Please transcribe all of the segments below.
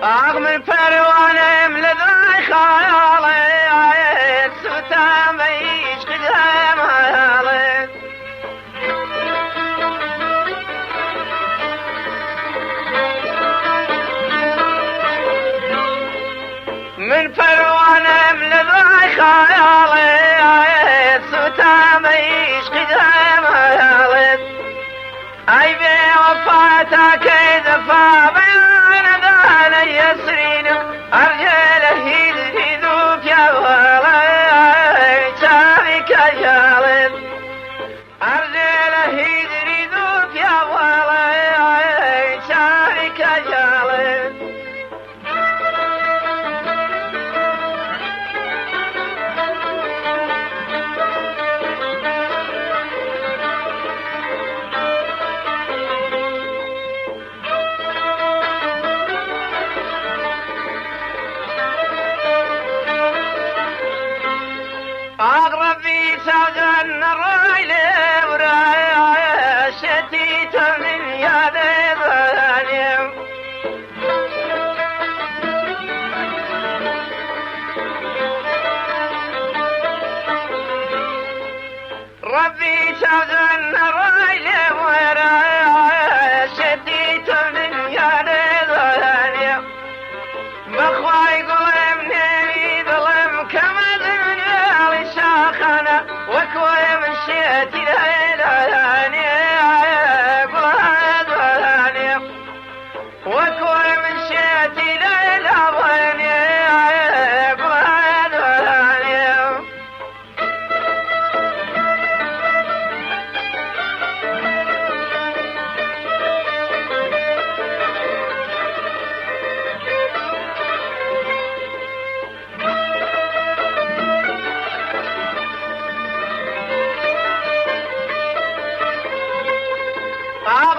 من پروانم لذای خیالت سوتم بیش قدم حالت من پروانم لذای خیالت سوتم بیش قدم حالت ای بی وفاتك دفا بين دانا يسرين أرجله يذوب يا ولي شافك جالد أرجله يذوب يا ولي شافك جالد أقرب في سجن الريل ورايا شتيت من يد ظالم ربي سجن الريل ورايا شتيت من يد ظالم بخواي قلمني ظلم كما شاخنا وكوي من شيتي ليلاني بلاداني وكوي من شيتي ليلاني بلاداني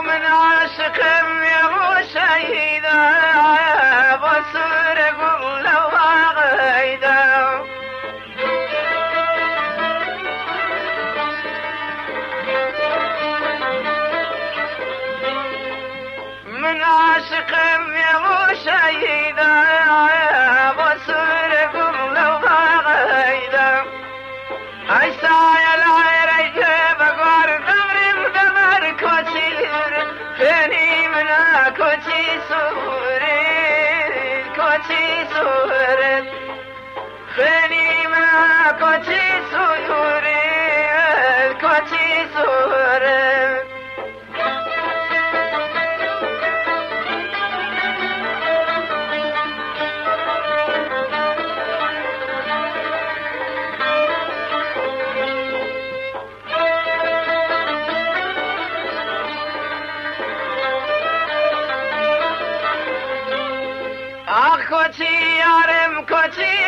من عاشق يا شهيدا بصير قل لو غيدا من عاشق يا شهيدا بصير قل لو غيدا عيسى يا العير بقار دمري مدمر كوتير فيني منا كوتي سوري كوتي سوري فيني منا كوتي سوري كوتي سوري كوتي يارم كوتي